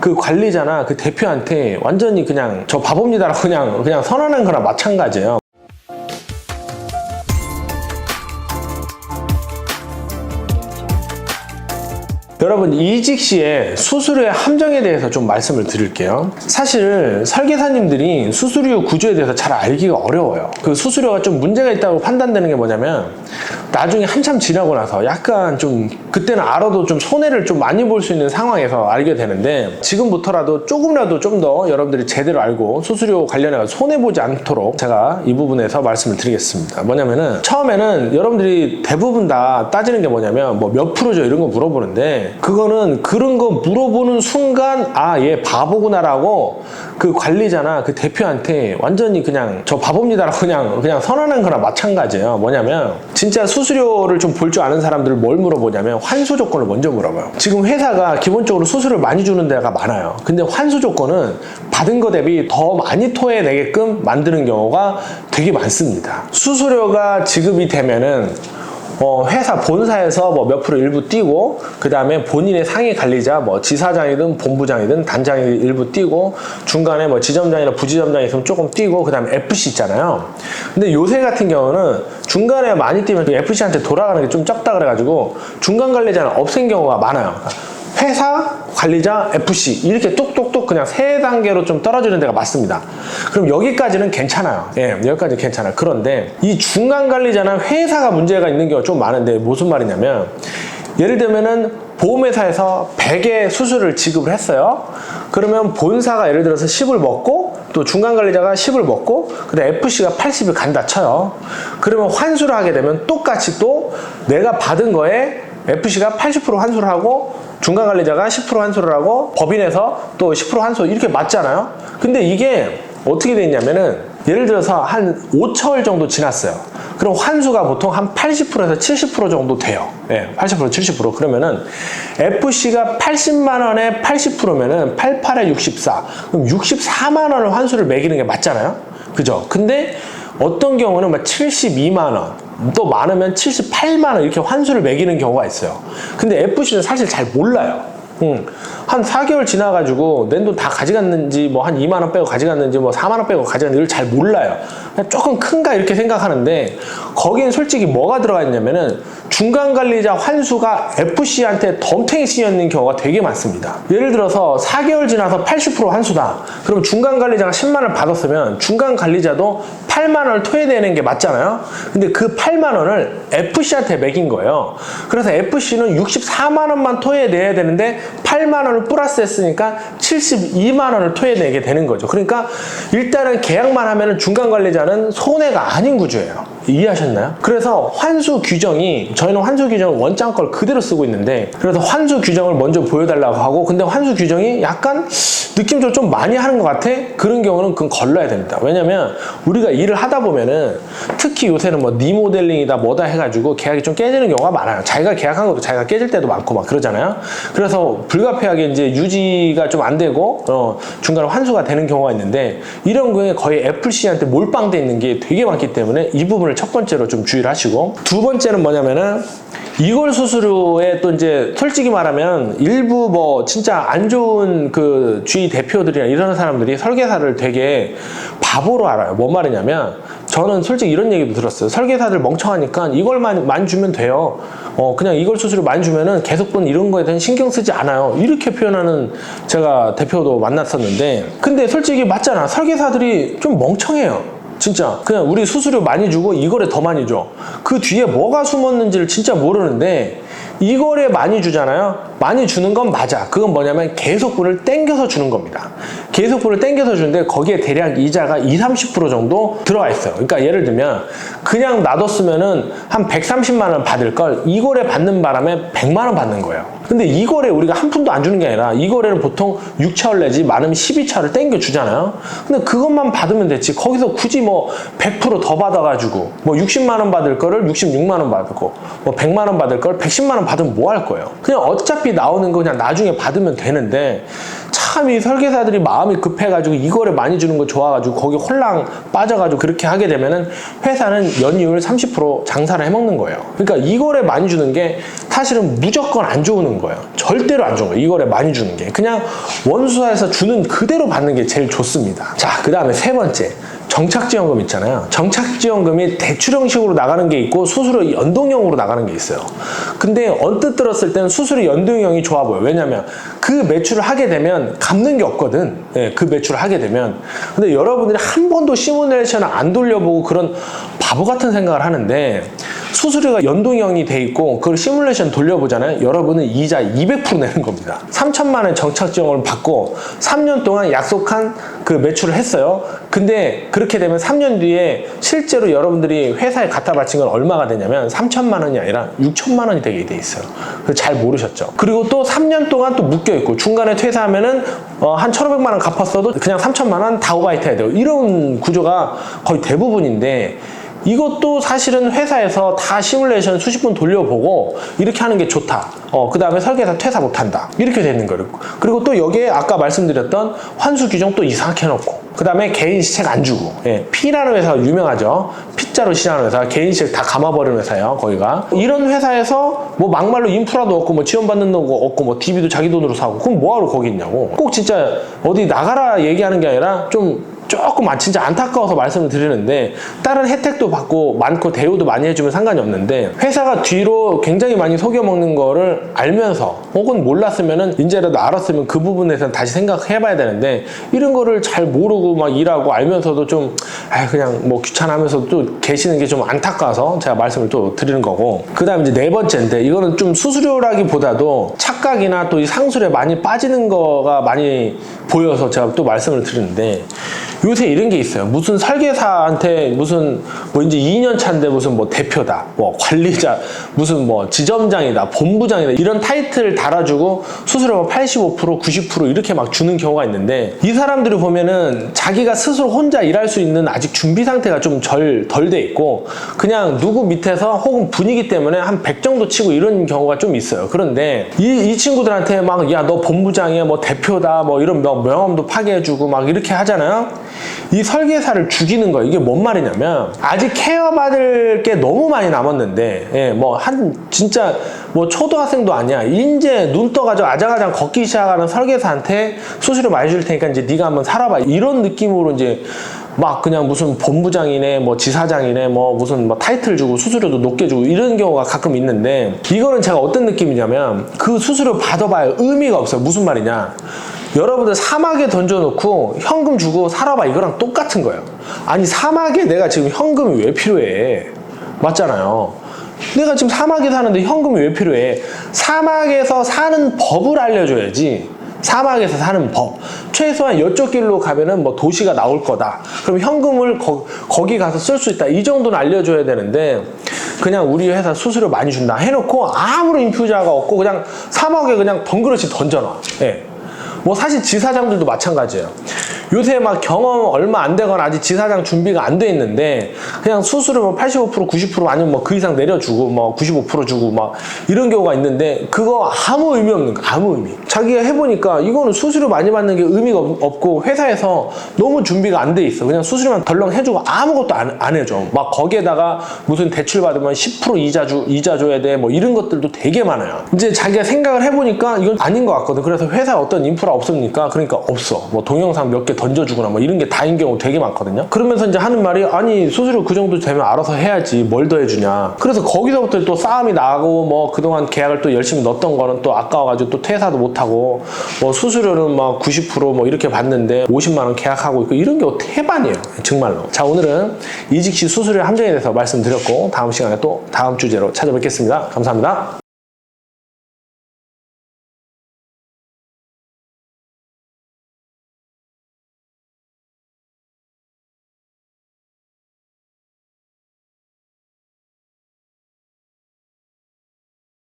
그 관리자나 그 대표한테 완전히 그냥 저 바보입니다라고 그냥 선언한 거나 마찬가지예요. 여러분, 이직 시에 수수료의 함정에 대해서 좀 말씀을 드릴게요. 사실 설계사님들이 수수료 구조에 대해서 잘 알기가 어려워요. 그 수수료가 좀 문제가 있다고 판단되는 게 뭐냐면 나중에 한참 지나고 나서 약간 좀 그때는 알아도 좀 손해를 좀 많이 볼 수 있는 상황에서 알게 되는데, 지금부터라도 조금이라도 좀 더 여러분들이 제대로 알고 수수료 관련해서 손해보지 않도록 제가 이 부분에서 말씀을 드리겠습니다. 뭐냐면은 처음에는 여러분들이 대부분 다 따지는 게 뭐냐면 뭐 몇 프로죠 이런 거 물어보는데, 그거는 그런 거 물어보는 순간 아, 얘 바보구나라고 그 관리자나 그 대표한테 완전히 그냥 저 바보입니다라고 그냥 선언한 거나 마찬가지예요. 뭐냐면 진짜 수수료를 좀 볼 줄 아는 사람들을 뭘 물어보냐면 환수 조건을 먼저 물어봐요. 지금 회사가 기본적으로 수수료를 많이 주는 데가 많아요. 근데 환수 조건은 받은 거 대비 더 많이 토해내게끔 만드는 경우가 되게 많습니다. 수수료가 지급이 되면은 회사 본사에서 뭐 몇 프로 일부 띄고, 그 다음에 본인의 상위 관리자 뭐 지사장이든 본부장이든 단장이 일부 띄고, 중간에 뭐 지점장이나 부지점장이 있으면 조금 띄고, 그 다음에 FC 있잖아요. 근데 요새 같은 경우는 중간에 많이 띄면 FC한테 돌아가는 게 좀 적다 그래가지고 중간 관리자는 없앤 경우가 많아요. 회사, 관리자, FC 이렇게 똑똑똑 그냥 세 단계로 좀 떨어지는 데가 많습니다. 그럼 여기까지는 괜찮아요. 예, 여기까지 괜찮아요. 그런데 이 중간 관리자나 회사가 문제가 있는 경우가 좀 많은데, 무슨 말이냐면 예를 들면은 보험회사에서 100의 수수료를 지급을 했어요. 그러면 본사가 예를 들어서 10을 먹고, 또 중간 관리자가 10을 먹고, 근데 FC가 80을 간다 쳐요. 그러면 환수를 하게 되면 똑같이 또 내가 받은 거에 FC가 80% 환수를 하고 중간 관리자가 10% 환수를 하고 법인에서 또 10% 환수 이렇게 맞잖아요. 근데 이게 어떻게 돼 있냐면은 예를 들어서 한 5처월 정도 지났어요. 그럼 환수가 보통 한 80%에서 70% 정도 돼요. 예, 80% 70%. 그러면은 FC가 80만 원에 80%면은 88에 64. 그럼 64만 원을 환수를 매기는 게 맞잖아요. 그죠? 근데 어떤 경우는 막 72만 원, 또 많으면 78만 원 이렇게 환수를 매기는 경우가 있어요. 근데 FC는 사실 잘 몰라요. 한 4개월 지나가지고 낸 돈 다 가져갔는지, 뭐 한 2만 원 빼고 가져갔는지, 뭐 4만 원 빼고 가져갔는지 이걸 잘 몰라요. 그냥 조금 큰가 이렇게 생각하는데, 거기엔 솔직히 뭐가 들어가 있냐면은 중간 관리자 환수가 FC한테 덤탱이 씌어있는 경우가 되게 많습니다. 예를 들어서 4개월 지나서 80% 환수다. 그럼 중간 관리자가 10만 원을 받았으면 중간 관리자도 8만 원을 토해내는 게 맞잖아요. 근데 그 8만 원을 FC한테 매긴 거예요. 그래서 FC는 64만 원만 토해내야 되는데 8만 원을 플러스 했으니까 72만 원을 토해내게 되는 거죠. 그러니까 일단은 계약만 하면은 중간 관리자는 손해가 아닌 구조예요. 이해하셨나요? 그래서 환수 규정이, 저희는 환수 규정을 원장 걸 그대로 쓰고 있는데, 그래서 환수 규정을 먼저 보여달라고 하고, 근데 환수 규정이 약간 느낌적으로 좀 많이 하는 것 같아? 그런 경우는 그건 걸러야 됩니다. 왜냐면 우리가 일을 하다 보면은 특히 요새는 뭐 리모델링이다 뭐다 해가지고 계약이 좀 깨지는 경우가 많아요. 자기가 계약한 것도 자기가 깨질 때도 많고 막 그러잖아요. 그래서 불가피하게 이제 유지가 좀 안 되고 중간에 환수가 되는 경우가 있는데, 이런 경우에 거의 FC한테 몰빵돼 있는 게 되게 많기 때문에 이 부분을 첫 번째로 좀 주의를 하시고, 두 번째는 뭐냐면은 이걸 수수료에 또 이제 솔직히 말하면 일부 뭐 진짜 안 좋은 그 주위 대표들이나 이런 사람들이 설계사를 되게 바보로 알아요. 뭔 말이냐면, 저는 솔직히 이런 얘기도 들었어요. 설계사들 멍청하니까 이걸만 많이 주면 돼요. 그냥 이걸 수수료 많이 주면은 계속 본 이런 거에 대한 신경 쓰지 않아요. 이렇게 표현하는 제가 대표도 만났었는데, 근데 솔직히 맞잖아. 설계사들이 좀 멍청해요. 진짜 그냥 우리 수수료 많이 주고 이거래 더 많이 줘. 그 뒤에 뭐가 숨었는지를 진짜 모르는데 이거래 많이 주잖아요. 많이 주는 건 맞아. 그건 뭐냐면 계속분을 땡겨서 주는 겁니다. 계속분을 땡겨서 주는데 거기에 대략 이자가 20-30% 정도 들어가 있어요. 그러니까 예를 들면 그냥 놔뒀으면은 한 130만 원 받을 걸 이거래 받는 바람에 100만 원 받는 거예요. 근데 이거래 우리가 한 푼도 안 주는 게 아니라 이거래는 보통 6차월 내지 많으면 12차를 땡겨 주잖아요. 근데 그것만 받으면 됐지. 거기서 굳이 뭐 100% 더 받아가지고 뭐 60만 원 받을 거를 66만 원 받고 뭐 100만 원 받을 걸 110만 원 받으면 뭐 할 거예요? 그냥 어차피 나오는 거 그냥 나중에 받으면 되는데, 참 참 이 설계사들이 마음이 급해가지고 이거를 많이 주는 거 좋아가지고 거기 홀랑 빠져가지고 그렇게 하게 되면은 회사는 연이율 30% 장사를 해먹는 거예요. 그러니까 이거를 많이 주는 게 사실은 무조건 안 좋은 거예요. 절대로 안 좋은 거예요. 이거를 많이 주는 게. 그냥 원수사에서 주는 그대로 받는 게 제일 좋습니다. 자, 그 다음에 세 번째. 정착지원금 있잖아요. 정착지원금이 대출 형식으로 나가는 게 있고 수수료 연동형으로 나가는 게 있어요. 근데 언뜻 들었을 때는 수수료 연동형이 좋아 보여요. 왜냐면 그 매출을 하게 되면 갚는 게 없거든. 예, 그 매출을 하게 되면. 근데 여러분들이 한 번도 시뮬레이션을 안 돌려보고 그런 바보 같은 생각을 하는데 수수료가 연동형이 돼 있고 그걸 시뮬레이션 돌려보잖아요. 여러분은 이자 200% 내는 겁니다. 3천만 원 정착지원금을 받고 3년 동안 약속한 그 매출을 했어요. 근데 그렇게 되면 3년 뒤에 실제로 여러분들이 회사에 갖다 바친 건 얼마가 되냐면 3천만 원이 아니라 6천만 원이 되게 돼 있어요. 그래서 잘 모르셨죠. 그리고 또 3년 동안 또 묶여 있고 중간에 퇴사하면은 한 1,500만 원 갚았어도 그냥 3천만 원 다 오바이트 해야 돼요. 이런 구조가 거의 대부분인데 이것도 사실은 회사에서 다 시뮬레이션 수십 번 돌려보고 이렇게 하는 게 좋다. 그 다음에 설계사 퇴사 못한다. 이렇게 되는 거예요. 그리고 또 여기에 아까 말씀드렸던 환수 규정 또 이상하게 해놓고 그 다음에 개인 시책 안 주고 P라는 회사가 유명하죠. P자로 시작하는 회사, 개인 시책 다 감아버리는 회사예요. 거기가 이런 회사에서 뭐 막말로 인프라도 없고 뭐 지원받는 거 없고 뭐 DB도 자기 돈으로 사고 그럼 뭐하러 거기 있냐고. 꼭 진짜 어디 나가라 얘기하는 게 아니라 좀 조금 진짜 안타까워서 말씀을 드리는데 다른 혜택도 받고 많고 대우도 많이 해주면 상관이 없는데 회사가 뒤로 굉장히 많이 속여먹는 거를 알면서 혹은 몰랐으면은 이제라도 알았으면 그 부분에서는 다시 생각해봐야 되는데 이런 거를 잘 모르고 막 일하고 알면서도 좀 그냥 뭐 귀찮아하면서 또 계시는 게 좀 안타까워서 제가 말씀을 또 드리는 거고 그 다음에 이제 네 번째인데 이거는 좀 수수료라기보다도 착각이나 또 이 상술에 많이 빠지는 거가 많이 보여서 제가 또 말씀을 드리는데 요새 이런 게 있어요. 무슨 설계사한테 무슨 뭐 이제 2년 차인데 무슨 뭐 대표다, 뭐 관리자, 무슨 뭐 지점장이다, 본부장이다 이런 타이틀을 달아주고 수수료가 85%, 90% 이렇게 막 주는 경우가 있는데 이 사람들이 보면은 자기가 스스로 혼자 일할 수 있는 아직 준비 상태가 좀 덜 돼 있고 그냥 누구 밑에서 혹은 분위기 때문에 한 100 정도 치고 이런 경우가 좀 있어요. 그런데 이 친구들한테 막 야 너 본부장이야, 뭐 대표다, 뭐 이런 명함도 파괴해주고 막 이렇게 하잖아요. 이 설계사를 죽이는 거예요. 이게 뭔 말이냐면 아직 케어받을 게 너무 많이 남았는데 뭐 진짜 뭐 초등학생도 아니야. 이제 눈 떠가지고 아장아장 걷기 시작하는 설계사한테 수수료 많이 줄 테니까 이제 네가 한번 살아봐. 이런 느낌으로 이제 막 그냥 무슨 본부장이네 뭐 지사장이네 뭐 무슨 뭐 타이틀 주고 수수료도 높게 주고 이런 경우가 가끔 있는데 이거는 제가 어떤 느낌이냐면 그 수수료 받아봐야 의미가 없어요. 무슨 말이냐, 여러분들 사막에 던져놓고 현금 주고 살아봐 이거랑 똑같은 거예요. 아니 사막에 내가 지금 현금이 왜 필요해? 맞잖아요. 내가 지금 사막에 사는데 현금이 왜 필요해? 사막에서 사는 법을 알려줘야지. 사막에서 사는 법. 최소한 이쪽 길로 가면은 뭐 도시가 나올 거다. 그럼 현금을 거기 가서 쓸 수 있다. 이 정도는 알려줘야 되는데 그냥 우리 회사 수수료 많이 준다 해놓고 아무런 인프자가 없고 그냥 사막에 그냥 덩그러시 던져놔. 뭐 사실 지사장들도 마찬가지예요. 요새 막 경험 얼마 안 되거나 아직 지사장 준비가 안 돼 있는데 그냥 수수료 뭐 85%, 90% 아니면 뭐 그 이상 내려주고 뭐 95% 주고 막 이런 경우가 있는데 그거 아무 의미 없는 거, 아무 의미. 자기가 해보니까 이거는 수수료 많이 받는 게 의미가 없고 회사에서 너무 준비가 안 돼 있어. 그냥 수수료만 덜렁 해주고 아무것도 안 해줘. 막 거기에다가 무슨 대출 받으면 10% 이자 줘야 돼. 뭐 이런 것들도 되게 많아요. 이제 자기가 생각을 해보니까 이건 아닌 것 같거든. 그래서 회사에 어떤 인프라 없습니까? 그러니까 없어. 뭐 동영상 몇 개 던져주거나 뭐 이런 게 다인 경우 되게 많거든요. 그러면서 이제 하는 말이 아니 수수료 그 정도 되면 알아서 해야지 뭘 더 해주냐. 그래서 거기서부터 또 싸움이 나고 뭐 그동안 계약을 또 열심히 넣었던 거는 또 아까워가지고 또 퇴사도 못하고 뭐 수수료는 막 90% 이렇게 받는데 50만 원 계약하고 있고 이런 게 태반이에요. 정말로. 자, 오늘은 이직시 수수료 함정에 대해서 말씀드렸고 다음 시간에 또 다음 주제로 찾아뵙겠습니다. 감사합니다.